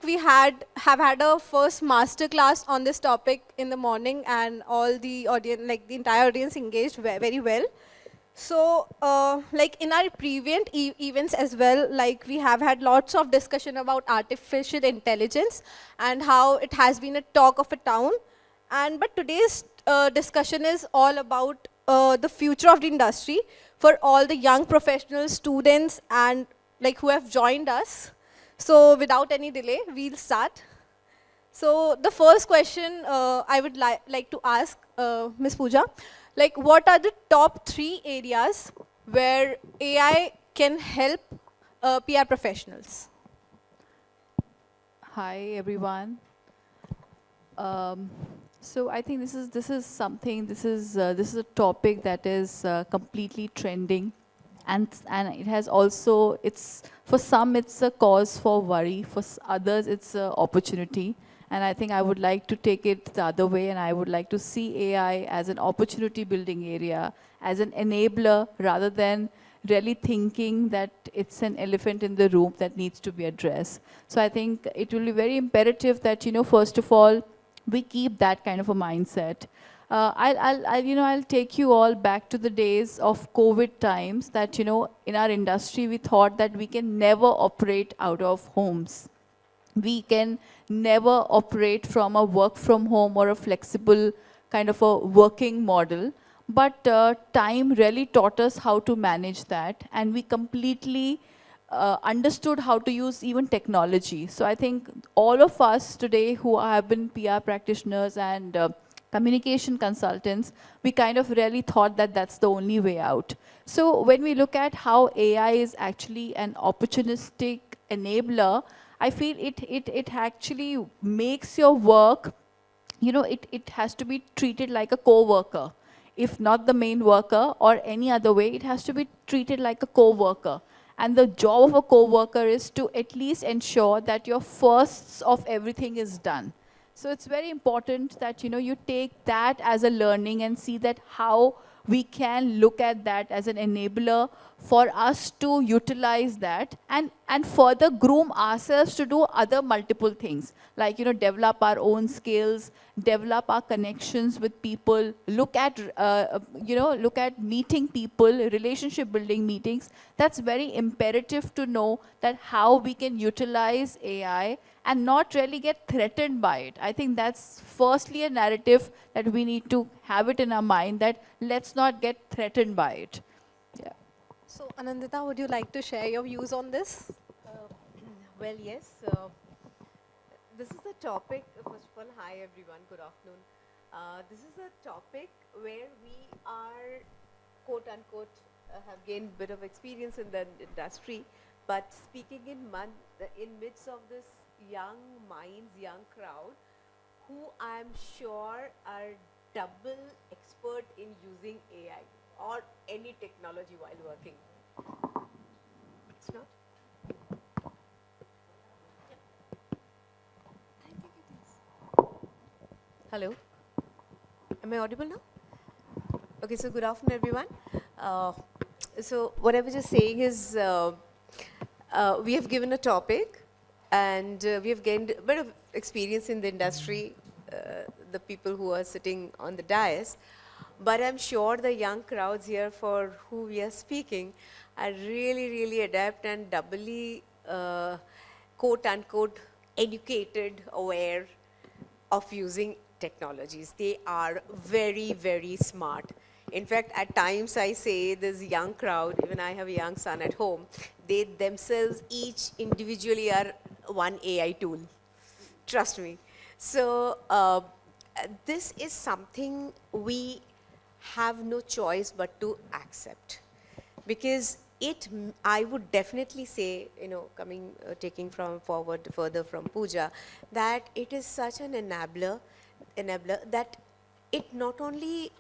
we have had a first master class on this topic in the morning, and all the audience, like the entire audience, engaged very well. So, like in our previous events as well, like we have had lots of discussion about artificial intelligence and how it has been a talk of a town. But today's discussion is all about the future of the industry for all the young professionals, students, and like who have joined us. So without any delay, we'll start. So the first question I would like to ask Ms. Pooja, like what are the top 3 areas where AI can help PR professionals? Hi everyone. So I think this is something, this is a topic that is completely trending, and it has also, it's for some it's a cause for worry, for others it's an opportunity. And I think I would like to take it the other way, and I would like to see AI as an opportunity building area, as an enabler, rather than really thinking that it's an elephant in the room that needs to be addressed. So I think it will be very imperative that, you know, first of all, we keep that kind of a mindset. I'll take you all back to the days of COVID times that, you know, in our industry, we thought that we can never operate out of homes. We can never operate from a work from home or a flexible kind of a working model. But time really taught us how to manage that, and we completely understood how to use even technology. So I think all of us today who have been PR practitioners and communication consultants, we kind of really thought that that's the only way out. So when we look at how AI is actually an opportunistic enabler, I feel it actually makes your work, you know, it has to be treated like a co-worker. If not the main worker or any other way, it has to be treated like a co-worker. And the job of a co-worker is to at least ensure that your firsts of everything is done. So it's very important that, you know, you take that as a learning and see that how we can look at that as an enabler for us to utilize that and further groom ourselves to do other multiple things, like, you know, develop our own skills, develop our connections with people, look at, look at meeting people, relationship building meetings. That's very imperative to know that how we can utilize AI and not really get threatened by it. I think that's firstly a narrative that we need to have it in our mind, that let's not get threatened by it. Yeah. So Anandita, would you like to share your views on this? Well, yes. This is a topic, first of all, hi everyone, good afternoon. This is a topic where we are, quote unquote, have gained a bit of experience in the industry, but speaking in midst of this young minds, young crowd, who I'm sure are double expert in using AI or any technology while working. It's not? I think it is. Hello? Am I audible now? Okay, so good afternoon, everyone. So what I was just saying is, we have given a topic, and we have gained a bit of experience in the industry, the people who are sitting on the dais. But I'm sure the young crowds here for who we are speaking are really, really adept and doubly, quote unquote, educated, aware of using technologies. They are very, very smart. In fact, at times I say this young crowd, even I have a young son at home, they themselves each individually are one AI tool. Trust me. So this is something we have no choice but to accept, because I would definitely say, you know, taking from forward further from Pooja, that it is such an enabler that it not only,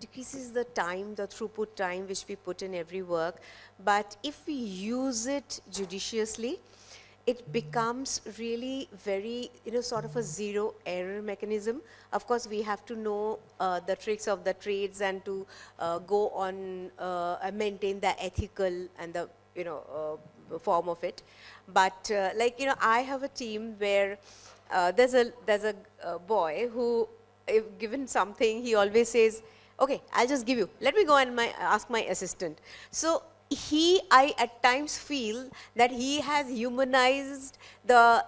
decreases the time, the throughput time which we put in every work, but if we use it judiciously, it becomes really very, you know, sort of a zero error mechanism. Of course, we have to know the tricks of the trades and to go on maintain the ethical and the, you know, form of it. But like, you know, I have a team where there's a boy who, if given something, he always says, okay, I'll just give you. Let me go and ask my assistant. So I at times feel that he has humanized the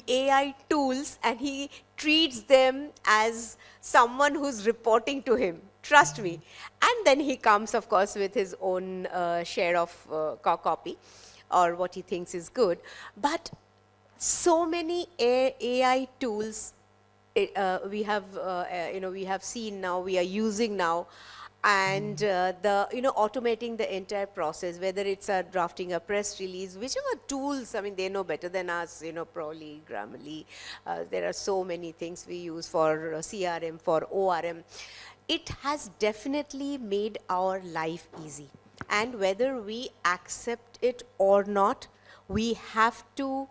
AI tools, and he treats them as someone who's reporting to him. Trust me. And then he comes, of course, with his own share of copy or what he thinks is good. But so many AI tools we have seen now, we are using now, and automating the entire process, whether it's drafting a press release, whichever tools, I mean, they know better than us, Probably, Grammarly, there are so many things we use for CRM, for ORM. It has definitely made our life easy, and whether we accept it or not, we have to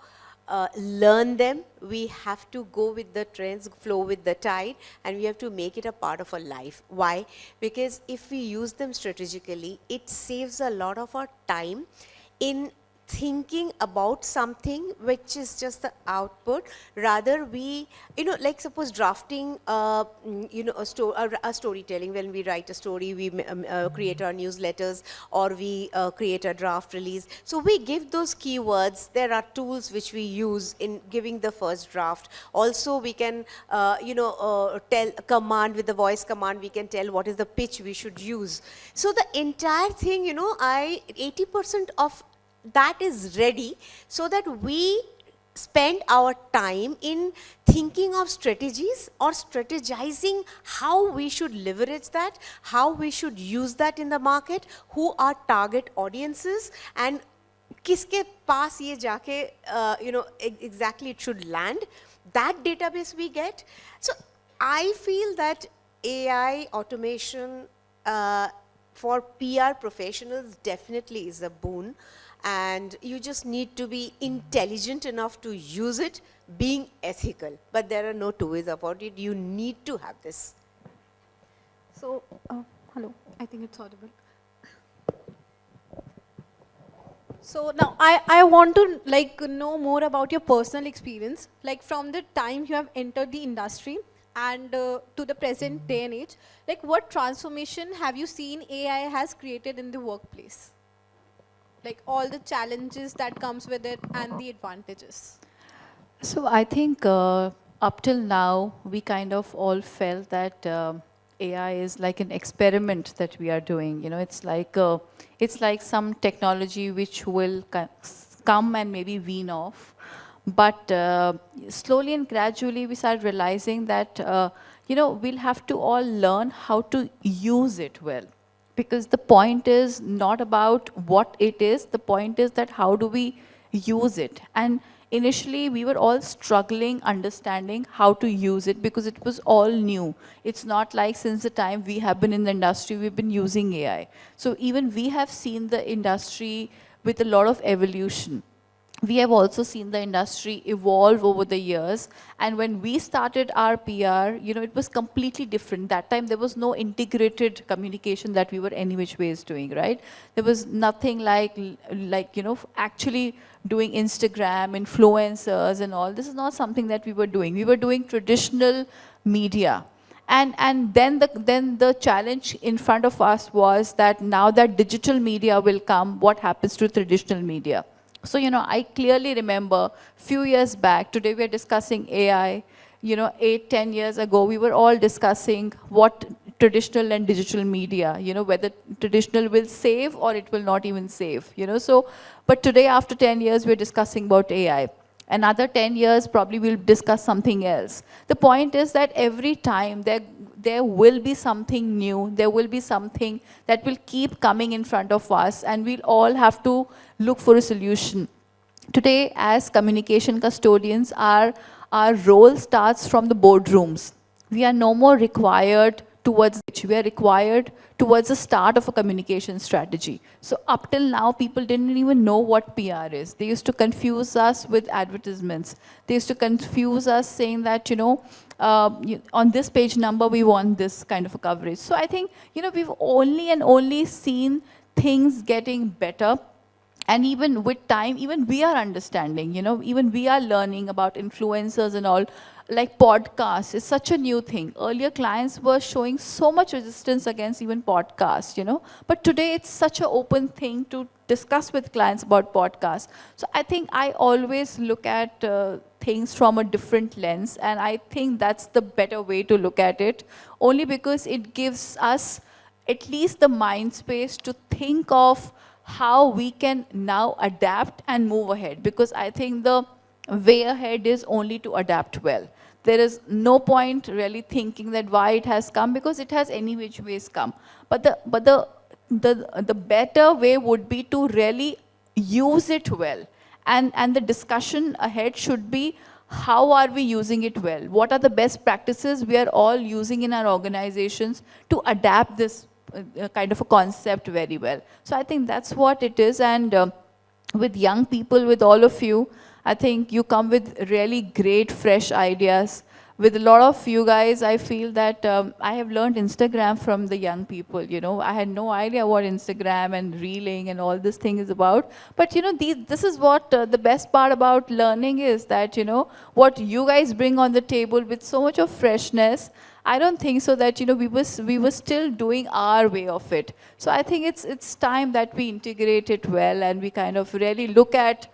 learn them, we have to go with the trends, flow with the tide, and we have to make it a part of our life. Why? Because if we use them strategically, it saves a lot of our time in thinking about something which is just the output. Rather, we, like suppose drafting, a storytelling. When we write a story, we create our newsletters, or we create a draft release. So we give those keywords. There are tools which we use in giving the first draft. Also, we can, tell command with the voice command, we can tell what is the pitch we should use. So the entire thing, 80% of that is ready, so that we spend our time in thinking of strategies or strategizing how we should leverage that, how we should use that in the market, who are target audiences, and kiske paas ye jaake, exactly it should land. That database we get. So I feel that AI automation for PR professionals definitely is a boon. And you just need to be intelligent enough to use it, being ethical. But there are no two ways about it. You need to have this. So, hello, I think it's audible. So now I want to know more about your personal experience, like from the time you have entered the industry and to the present day and age, like what transformation have you seen AI has created in the workplace? Like all the challenges that comes with it and the advantages. So I think up till now, we kind of all felt that AI is like an experiment that we are doing. It's like some technology which will come and maybe wean off. But slowly and gradually, we start realizing that, we'll have to all learn how to use it well. Because the point is not about what it is, the point is that how do we use it. And initially we were all struggling understanding how to use it, because it was all new. It's not like since the time we have been in the industry, we've been using AI. So even we have seen the industry with a lot of evolution. We have also seen the industry evolve over the years. And when we started our PR, it was completely different. That time there was no integrated communication that we were any which ways doing, right? There was nothing like actually doing Instagram, influencers and all. This is not something that we were doing. We were doing traditional media. And then the challenge in front of us was that now that digital media will come, what happens to traditional media? So, I clearly remember few years back, today we are discussing AI, 8, 10 years ago, we were all discussing what traditional and digital media, whether traditional will save or it will not even save, So, but today after 10 years, we're discussing about AI. Another 10 years, probably we'll discuss something else. The point is that every time there will be something new, there will be something that will keep coming in front of us, and we'll all have to look for a solution. Today, as communication custodians, our role starts from the boardrooms. We are no more required towards which we are required towards the start of a communication strategy. So up till now, people didn't even know what PR is. They used to confuse us with advertisements. They used to confuse us saying that, on this page number, we want this kind of a coverage. So I think, we've only seen things getting better. And even with time, even we are understanding, you know, even we are learning about influencers and all. Like podcasts is such a new thing. Earlier clients were showing so much resistance against even podcasts, you know, but today it's such an open thing to discuss with clients about podcasts. So I think I always look at things from a different lens, and I think that's the better way to look at it, only because it gives us at least the mind space to think of how we can now adapt and move ahead. Because I think the way ahead is only to adapt well. There is no point really thinking that why it has come, because it has any which ways come. But the better way would be to really use it well. And the discussion ahead should be, how are we using it well? What are the best practices we are all using in our organizations to adapt this kind of a concept very well? So I think that's what it is. And with young people, with all of you, I think you come with really great, fresh ideas. With a lot of you guys, I feel that I have learned Instagram from the young people. You know, I had no idea what Instagram and reeling and all this thing is about. But you know, this is what the best part about learning is, that you know what you guys bring on the table with so much of freshness. I don't think so that, you know, we were still doing our way of it. So I think it's time that we integrate it well, and we kind of really look at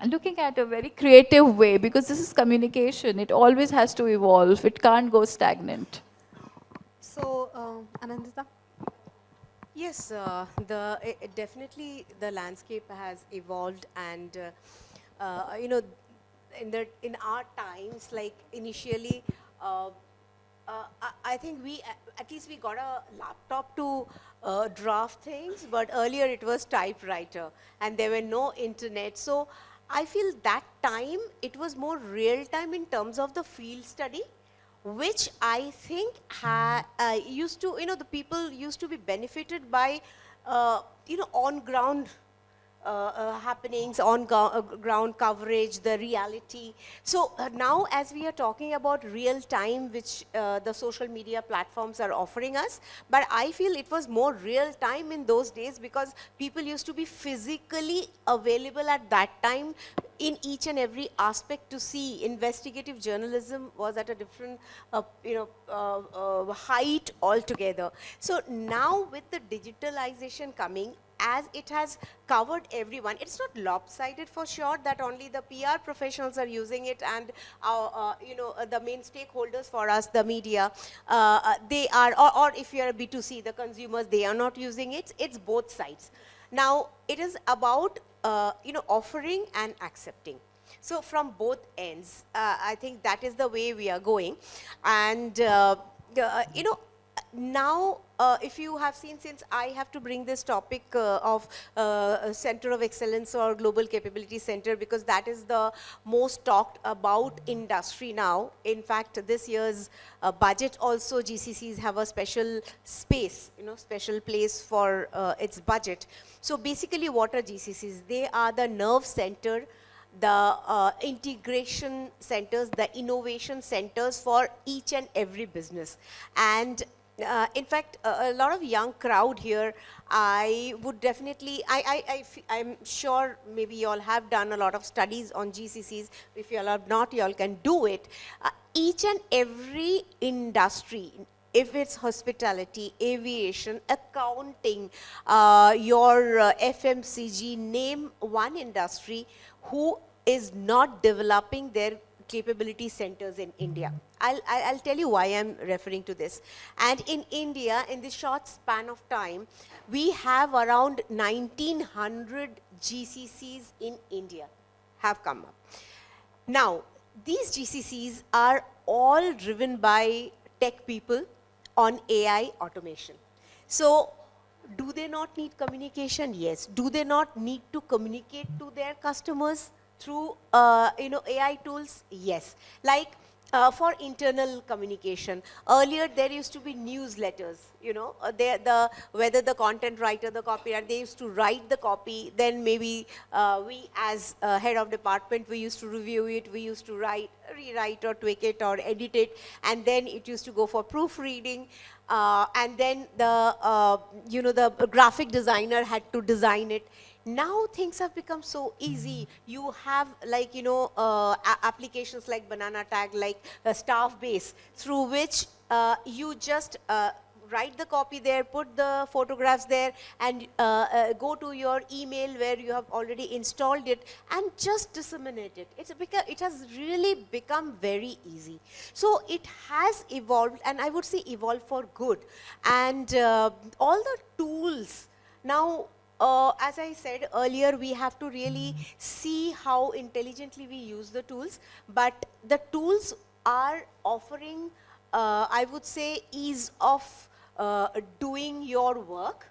looking at a very creative way, because this is communication. It always has to evolve. It can't go stagnant. So, Anandita? Yes, definitely the landscape has evolved, and you know, in our times, like initially, I think at least we got a laptop to draft things, but earlier it was typewriter, and there were no internet. So I feel that time it was more real time in terms of the field study, which I think used to, you know, the people used to be benefited by, you know, on ground happenings, on ground coverage, the reality. So now as we are talking about real time, which the social media platforms are offering us, but I feel it was more real time in those days, because people used to be physically available at that time in each and every aspect to see. Investigative journalism was at a different height altogether. So now with the digitalization coming, as it has covered everyone, it's not lopsided for sure that only the PR professionals are using it, and the main stakeholders for us, the media, they are, or if you're a B2C, the consumers, they are not using it. It's both sides. Now it is about offering and accepting. So from both ends, I think that is the way we are going. And now, if you have seen, since I have to bring this topic of Center of Excellence or Global Capability Center, because that is the most talked about industry now. In fact, this year's budget also, GCCs have a special space, special place for its budget. So basically, what are GCCs? They are the nerve center, the integration centers, the innovation centers for each and every business. And in fact, a lot of young crowd here, I would definitely, I'm sure maybe you all have done a lot of studies on GCCs. If you all have not, you all can do it. Each and every industry, if it's hospitality, aviation, accounting, your FMCG, name one industry who is not developing their capability centers in India. I'll tell you why I'm referring to this. And in India, in this short span of time, we have around 1900 GCCs in India have come up. Now, these GCCs are all driven by tech people on AI automation. So, do they not need communication? Yes. Do they not need to communicate to their customers through AI tools? Yes. Like for internal communication, earlier there used to be newsletters, whether the content writer, the copywriter, they used to write the copy, then maybe we as head of department, we used to review it, we used to rewrite or tweak it or edit it, and then it used to go for proofreading. And then the graphic designer had to design it. Now things have become so easy. You have like, applications like Banana Tag, like Staff Base, through which you just write the copy there, put the photographs there, and go to your email where you have already installed it and just disseminate it. It has really become very easy. So it has evolved, and I would say evolved for good. And all the tools now, as I said earlier, we have to really see how intelligently we use the tools, but the tools are offering, I would say, ease of doing your work.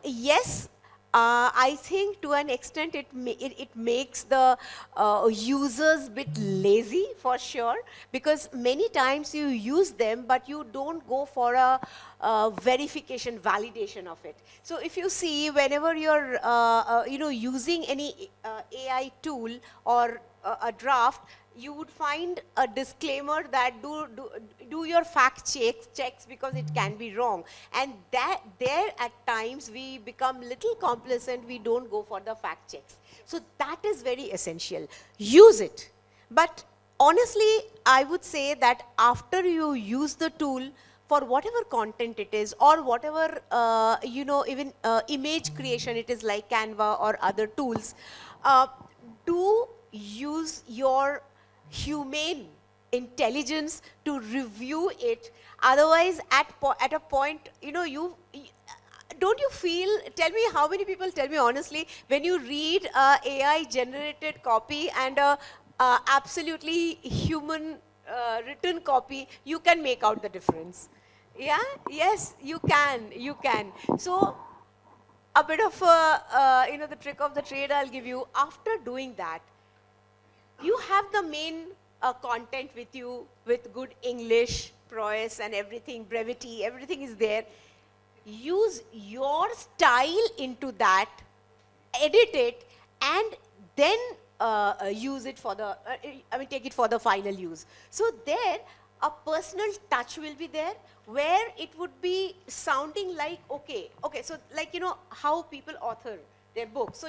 Yes, I think to an extent it makes the users bit lazy for sure, because many times you use them but you don't go for a verification, validation of it. So if you see, whenever you're using any AI tool or a draft, you would find a disclaimer that do your fact checks because it can be wrong. And that there at times we become little complacent, we don't go for the fact checks. So that is very essential. Use it. But honestly, I would say that after you use the tool for whatever content it is, or whatever, even image creation it is, like Canva or other tools, do use your humane intelligence to review it. Otherwise, at a point, don't you feel, tell me how many people, tell me honestly, when you read AI generated copy and absolutely human written copy, you can make out the difference? Yeah, yes, you can. So a bit of the trick of the trade I'll give you. After doing that, you have the main content with you, with good English, prowess and everything, brevity, everything is there. Use your style into that, edit it, and then use it for the, take it for the final use. So there, a personal touch will be there, where it would be sounding like, okay, so like, how people author their book. So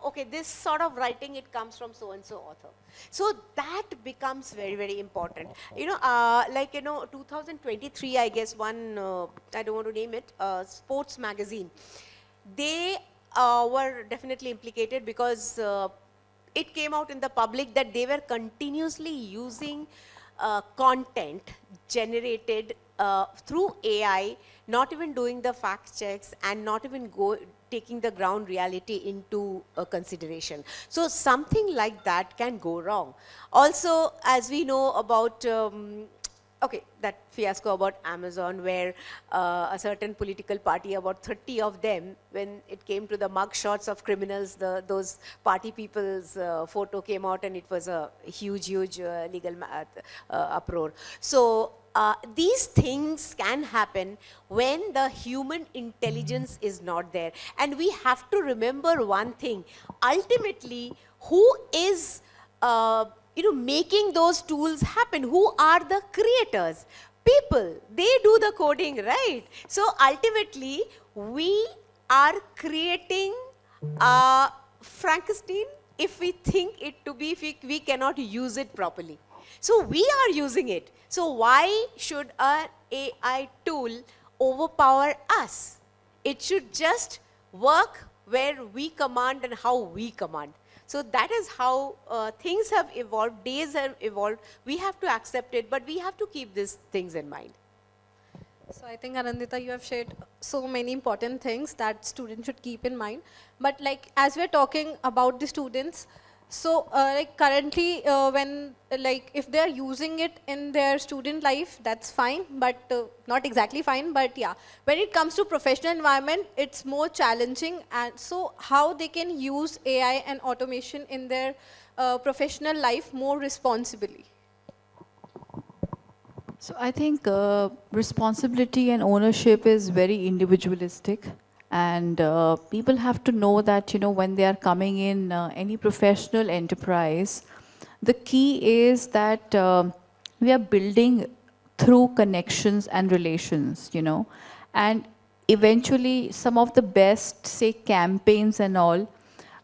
okay, this sort of writing, it comes from so-and-so author. So that becomes very, very important. 2023, I guess, one, I don't want to name it, sports magazine, they were definitely implicated because it came out in the public that they were continuously using content generated through AI, not even doing the fact checks and not even taking the ground reality into consideration. So something like that can go wrong. Also, as we know about that fiasco about Amazon, where a certain political party, about 30 of them, when it came to the mug shots of criminals, those party people's photo came out, and it was a huge legal uproar. So these things can happen when the human intelligence is not there. And we have to remember one thing. Ultimately, who is making those tools happen? Who are the creators? People. They do the coding, right? So ultimately, we are creating Frankenstein if we think it to be, if we cannot use it properly. So we are using it. So why should an AI tool overpower us? It should just work where we command and how we command. So that is how things have evolved, days have evolved. We have to accept it, but we have to keep these things in mind. So I think, Anandita, you have shared so many important things that students should keep in mind. But like, as we're talking about the students, so like currently when, like if they're using it in their student life, that's fine, but not exactly fine, but yeah. When it comes to professional environment, it's more challenging. And so how they can use AI and automation in their professional life more responsibly? So I think responsibility and ownership is very individualistic, and people have to know that, when they are coming in any professional enterprise, the key is that we are building through connections and relations, and eventually some of the best, say, campaigns and all,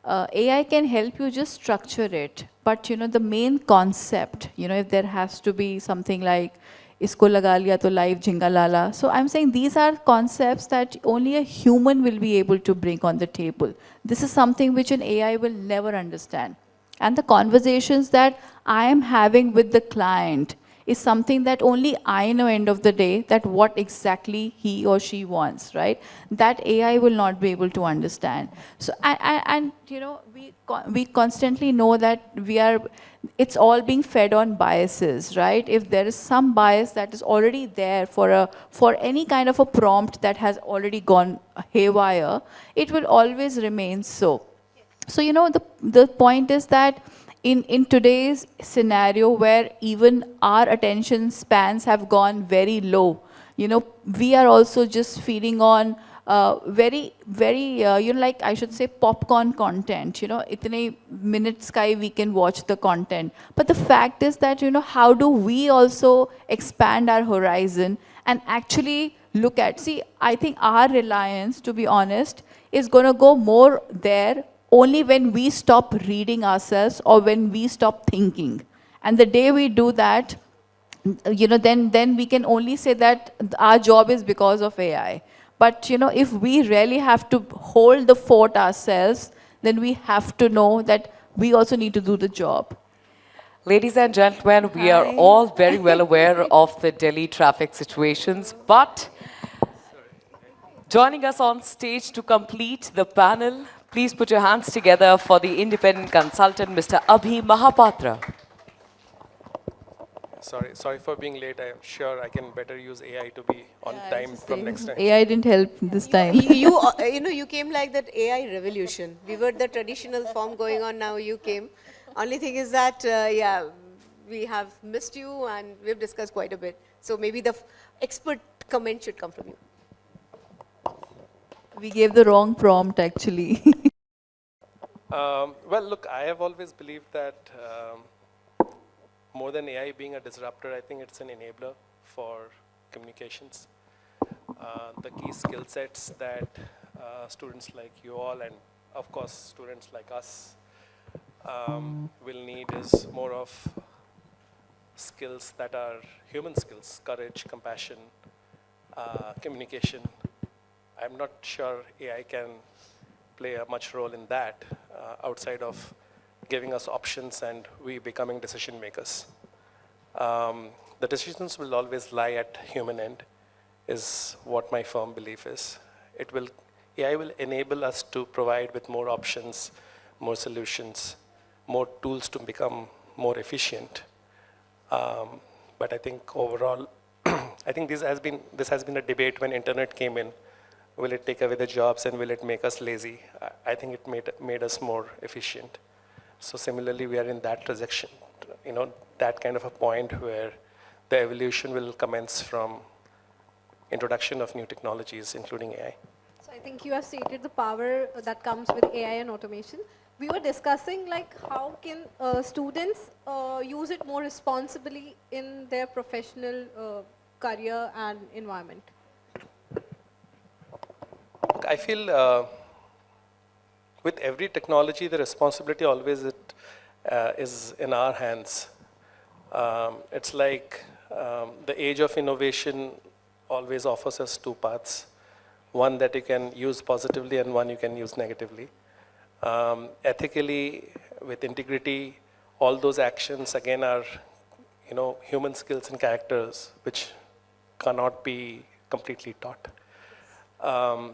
AI can help you just structure it. But the main concept, if there has to be something like isko laga liya to live jhinga lala. So I'm saying these are concepts that only a human will be able to bring on the table. This is something which an AI will never understand. And the conversations that I am having with the client is something that only I know end of the day, that what exactly he or she wants, right? That AI will not be able to understand. So, and we constantly know that it's all being fed on biases, right? If there is some bias that is already there for any kind of a prompt that has already gone haywire, it will always remain so. So, the point is that in today's scenario where even our attention spans have gone very low, we are also just feeding on very, very, like I should say popcorn content, itne minutes kai we can watch the content. But the fact is that, how do we also expand our horizon and actually look at, see, I think our reliance, to be honest, is going to go more there only when we stop reading ourselves or when we stop thinking. And the day we do that, then we can only say that our job is because of AI. But, if we really have to hold the fort ourselves, then we have to know that we also need to do the job. Ladies and gentlemen, we are all very well aware of the Delhi traffic situations, but joining us on stage to complete the panel, please put your hands together for the independent consultant, Mr. Abhi Mahapatra. Sorry for being late. I'm sure I can better use AI to be on time from next time. AI didn't help this time. You came like that AI revolution. We were the traditional form going on, now you came. Only thing is that, yeah, we have missed you and we've discussed quite a bit. So maybe the expert comment should come from you. We gave the wrong prompt, actually. Well, look, I have always believed that more than AI being a disruptor, I think it's an enabler for communications. The key skill sets that students like you all and, of course, students like us will need is more of skills that are human skills: courage, compassion, communication. I'm not sure AI can play a much role in that outside of giving us options and we becoming decision makers. The decisions will always lie at human end, is what my firm belief is. AI will enable us to provide with more options, more solutions, more tools to become more efficient. But I think overall, I think this has been a debate when internet came in. Will it take away the jobs and will it make us lazy? I think it made us more efficient. So similarly, we are in that transaction, that kind of a point where the evolution will commence from introduction of new technologies, including AI. So I think you have stated the power that comes with AI and automation. We were discussing like how can students use it more responsibly in their professional career and environment. I feel with every technology, the responsibility always is in our hands. It's like the age of innovation always offers us two paths. One that you can use positively and one you can use negatively. Ethically, with integrity, all those actions again are human skills and characters which cannot be completely taught.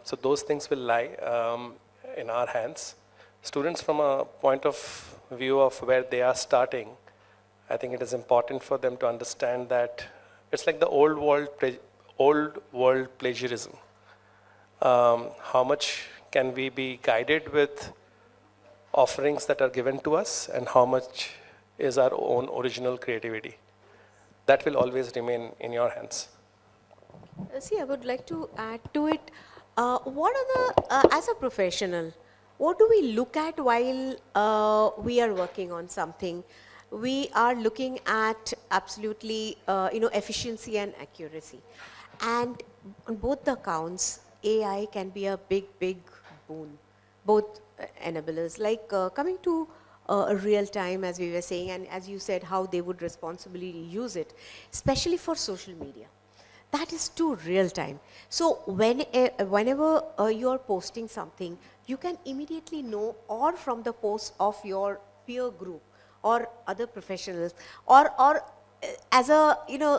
So those things will lie in our hands. Students, from a point of view of where they are starting, I think it is important for them to understand that it's like the old world plagiarism. How much can we be guided with offerings that are given to us and how much is our own original creativity? That will always remain in your hands. See, I would like to add to it. What are the, as a professional, what do we look at while we are working on something? We are looking at absolutely, efficiency and accuracy. And on both the accounts, AI can be a big, big boon, both enablers. Like coming to a real time, as we were saying, and as you said, how they would responsibly use it, especially for social media. That is too real time. So whenever you're posting something, you can immediately know, or from the post of your peer group or other professionals, or as a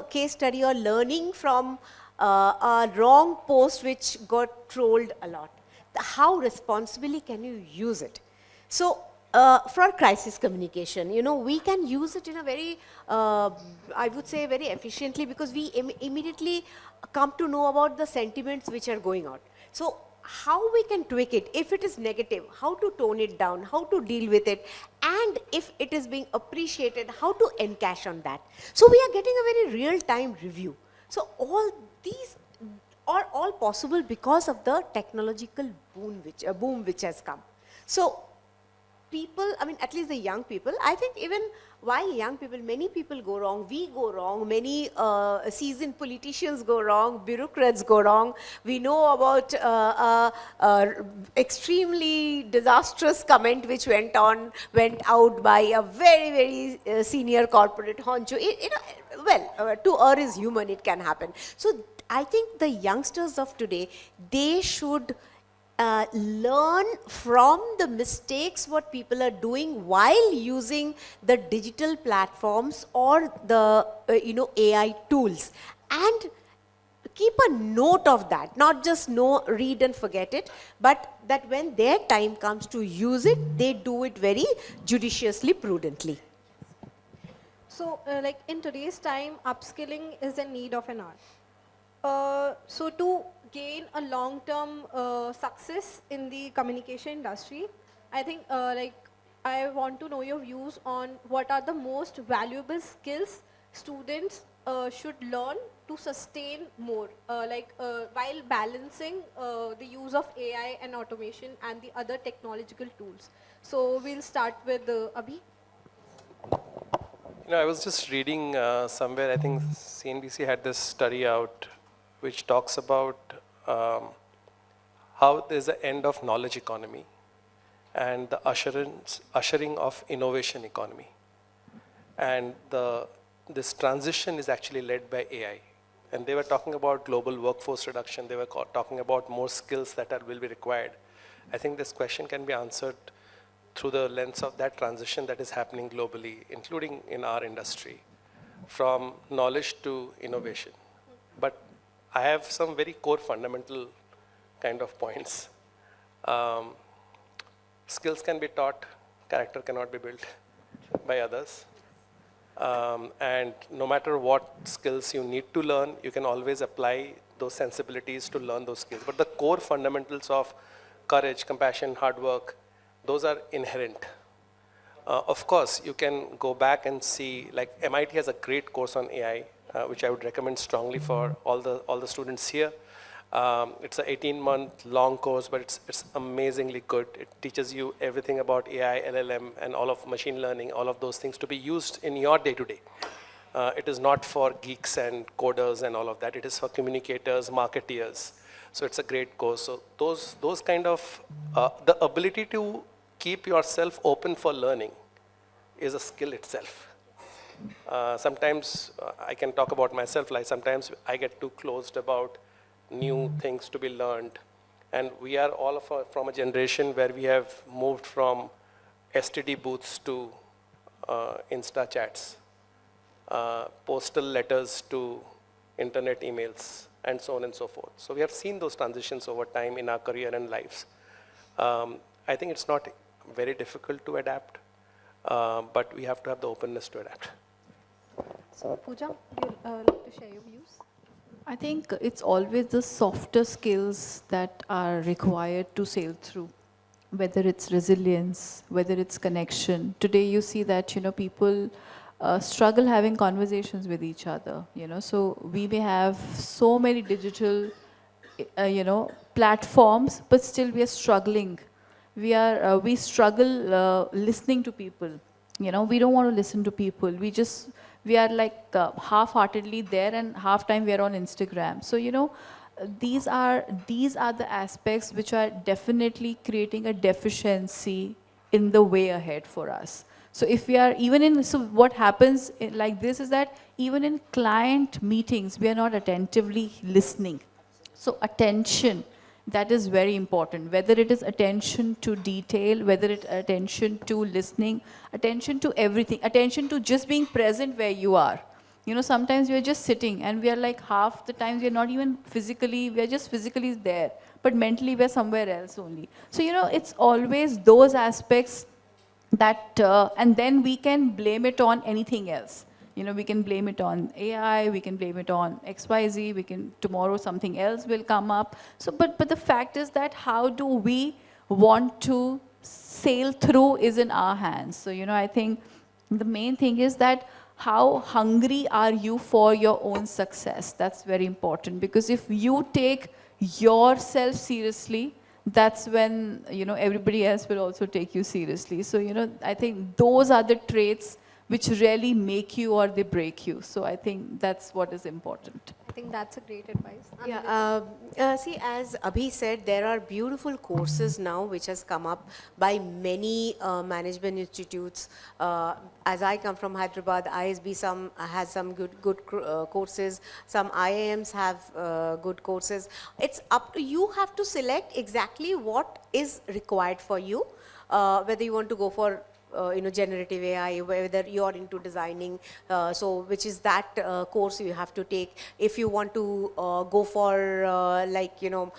case study, or learning from a wrong post which got trolled a lot. How responsibly can you use it? So for crisis communication, we can use it in a very, I would say, very efficiently, because we immediately come to know about the sentiments which are going on. So how we can tweak it, if it is negative, how to tone it down, how to deal with it, and if it is being appreciated, how to encash on that. So we are getting a very real-time review. So all these are all possible because of the technological boom which has come. So people, I mean, at least the young people, I think even why young people, many people go wrong, we go wrong, many seasoned politicians go wrong, bureaucrats go wrong. We know about extremely disastrous comment which went out by a very, very senior corporate honcho. To err is human, it can happen. So I think the youngsters of today, they should learn from the mistakes what people are doing while using the digital platforms or the AI tools, and keep a note of that, not just read and forget it, but that when their time comes to use it, they do it very judiciously, prudently. So like in today's time, upskilling is a need of an hour. So to gain a long-term success in the communication industry, I think I want to know your views on what are the most valuable skills students should learn to sustain more, while balancing the use of AI and automation and the other technological tools. So we'll start with Abhi. I was just reading somewhere, I think CNBC had this study out which talks about how there's an end of knowledge economy and the ushering of innovation economy. And this transition is actually led by AI. And they were talking about global workforce reduction. They were talking about more skills that will be required. I think this question can be answered through the lens of that transition that is happening globally, including in our industry, from knowledge to innovation. But I have some very core fundamental kind of points. Skills can be taught, character cannot be built by others. And no matter what skills you need to learn, you can always apply those sensibilities to learn those skills. But the core fundamentals of courage, compassion, hard work, those are inherent. Of course, you can go back and see, like MIT has a great course on AI, which I would recommend strongly for all the students here. It's an 18-month long course, but it's amazingly good. It teaches you everything about AI, LLM, and all of machine learning, all of those things to be used in your day-to-day. It is not for geeks and coders and all of that. It is for communicators, marketeers. So it's a great course. So those kind of, the ability to keep yourself open for learning is a skill itself. Sometimes I can talk about myself, like sometimes I get too closed about new things to be learned. And we are all from a generation where we have moved from STD booths to Insta chats, postal letters to internet emails, and so on and so forth. So we have seen those transitions over time in our career and lives. I think it's not very difficult to adapt, but we have to have the openness to adapt. So Pooja, would you like to share your views? I think it's always the softer skills that are required to sail through, whether it's resilience, whether it's connection. Today you see that, people struggle having conversations with each other, so we may have so many digital, platforms, but still we are struggling. We struggle listening to people. We don't want to listen to people. We are like half-heartedly there, and half time we are on Instagram. So, these are the aspects which are definitely creating a deficiency in the way ahead for us. So if we are even in, so what happens like this is that even in client meetings, we are not attentively listening. So attention, that is very important, whether it is attention to detail, whether it attention to listening, attention to everything, attention to just being present where you are. You know, sometimes we are just sitting and we are like half the times we are not even physically, we are just physically there, but mentally we are somewhere else only. So, you know, it's always those aspects that, and then we can blame it on anything else. You know, we can blame it on AI, we can blame it on XYZ, we can, tomorrow something else will come up. So, but the fact is that how do we want to sail through is in our hands. So, you know, I think the main thing is that how hungry are you for your own success? That's very important, because if you take yourself seriously, that's when, you know, everybody else will also take you seriously. So, you know, I think those are the traits which really make you or they break you. So I think that's what is important. I think that's a great advice. Yeah, see, as Abhi said, there are beautiful courses now which has come up by many management institutes. As I come from Hyderabad, ISB has some good courses. Some IIMs have good courses. It's up to you. Have to select exactly what is required for you, whether you want to go for you know, generative AI, whether you're into designing, so which is that course you have to take. If you want to go for like, you know,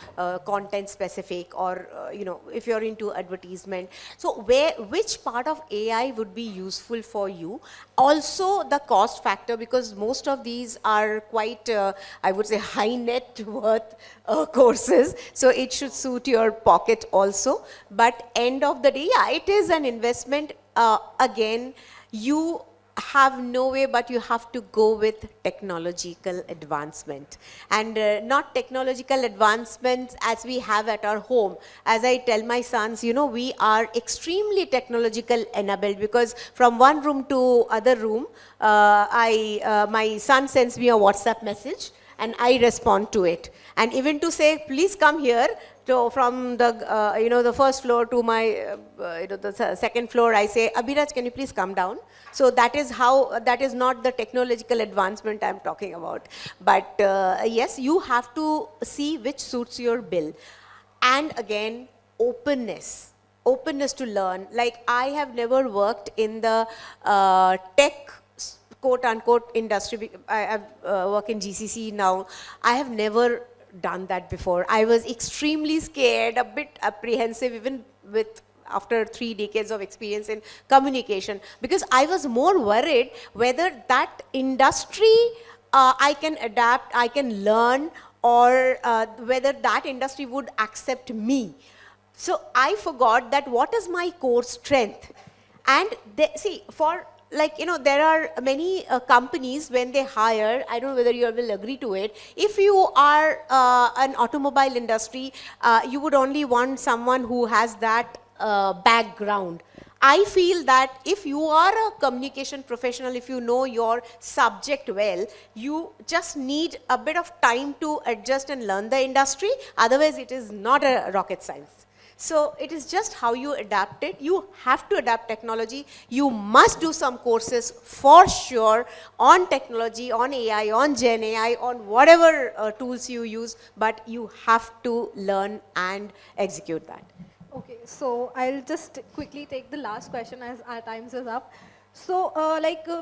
content specific, or you know, if you're into advertisement, so which part of AI would be useful for you. Also the cost factor, because most of these are quite I would say high net worth courses, so it should suit your pocket also. But end of the day, yeah, it is an investment. Again, you have no way but you have to go with technological advancement, and not technological advancements as we have at our home. As I tell my sons, you know, we are extremely technological enabled, because from one room to other room, my son sends me a WhatsApp message and I respond to it. And even to say, please come here, so from the, you know, the first floor to my, you know, the second floor, I say, Abhiraj, can you please come down? So that is how, that is not the technological advancement I'm talking about. But yes, you have to see which suits your bill. And again, openness to learn. Like, I have never worked in the tech quote unquote industry. I work in GCC now. I have never done that before. I was extremely scared, a bit apprehensive, even with after 3 decades of experience in communication, because I was more worried whether that industry I can adapt, I can learn, or whether that industry would accept me. So I forgot that what is my core strength. And they, see, for like, you know, there are many companies when they hire, I don't know whether you will agree to it, if you are an automobile industry, you would only want someone who has that background. I feel that if you are a communication professional, if you know your subject well, you just need a bit of time to adjust and learn the industry. Otherwise, it is not a rocket science. So it is just how you adapt it. You have to adapt technology. You must do some courses for sure on technology, on AI, on Gen AI, on whatever tools you use, but you have to learn and execute that. Okay, so I'll just quickly take the last question as our time is up. So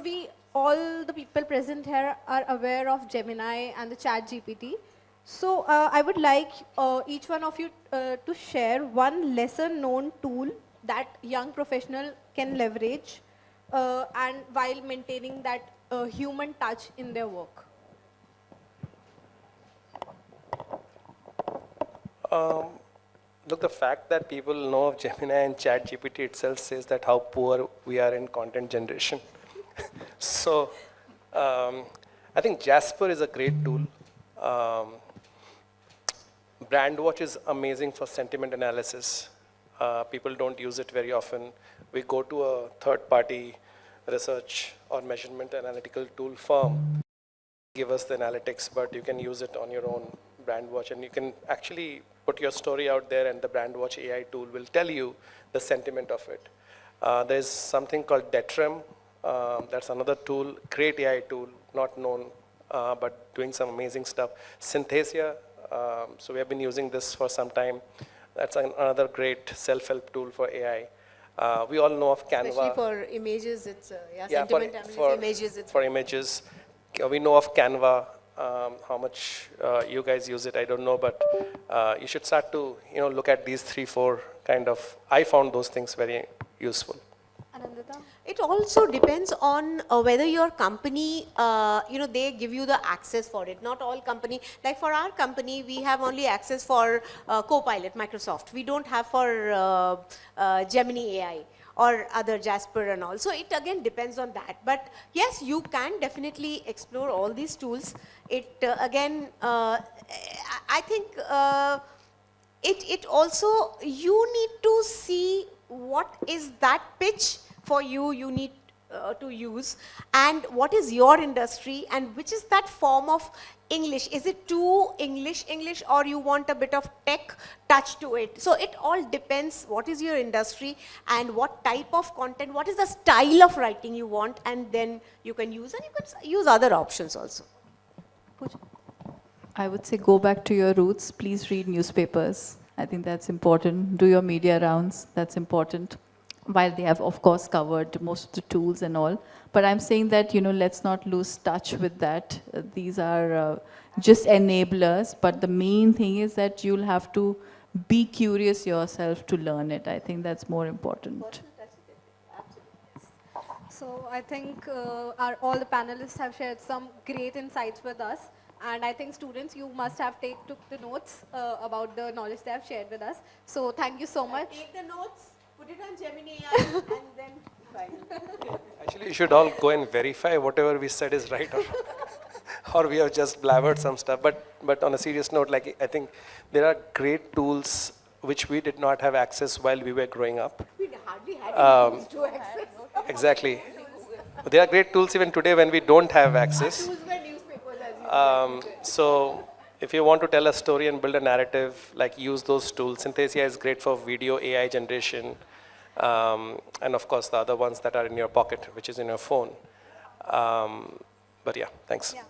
we, all the people present here are aware of Gemini and the Chat GPT. So I would like each one of you to share one lesser known tool that young professional can leverage and while maintaining that human touch in their work. Look, the fact that people know of Gemini and Chat GPT itself says that how poor we are in content generation. So I think Jasper is a great tool. Brandwatch is amazing for sentiment analysis. People don't use it very often. We go to a third-party research or measurement analytical tool firm, give us the analytics, but you can use it on your own Brandwatch, and you can actually put your story out there, and the Brandwatch AI tool will tell you the sentiment of it. There's something called e4m. That's another tool, great AI tool, not known, but doing some amazing stuff. Synthesia, so we have been using this for some time. That's another great self-help tool for AI. We all know of Canva. Especially for images, it's Yeah, sentiment analysis, images. It's for images. We know of Canva. How much you guys use it, I don't know, but you should start to look at these 3-4 kind of. I found those things very useful. It also depends on whether your company, they give you the access for it. Not all company, like for our company, we have only access for Copilot, Microsoft. We don't have for Gemini AI or other Jasper and all. So it again depends on that. But yes, you can definitely explore all these tools. It again, I think it also, you need to see what is that pitch for you need to use, and what is your industry, and which is that form of English. Is it too English, or you want a bit of tech touch to it? So it all depends what is your industry and what type of content, what is the style of writing you want, and then you can use, and you can use other options also. I would say go back to your roots. Please read newspapers. I think that's important. Do your media rounds. That's important. While they have, of course, covered most of the tools and all. But I'm saying that, let's not lose touch with that. These are just enablers. But the main thing is that you'll have to be curious yourself to learn it. I think that's more important. So I think all the panelists have shared some great insights with us. And I think students, you must have took the notes about the knowledge they have shared with us. So thank you so much. Take the notes, put it on Gemini AI, and then file. Actually, you should all go and verify whatever we said is right, or we have just blabbered some stuff. But on a serious note, like, I think there are great tools which we did not have access while we were growing up. We hardly had any tools to access. Exactly. There are great tools even today when we don't have access. Tools were newspapers, as you So if you want to tell a story and build a narrative, like, use those tools. Synthesia is great for video AI generation, and of course the other ones that are in your pocket, which is in your phone. But yeah, thanks. Yeah.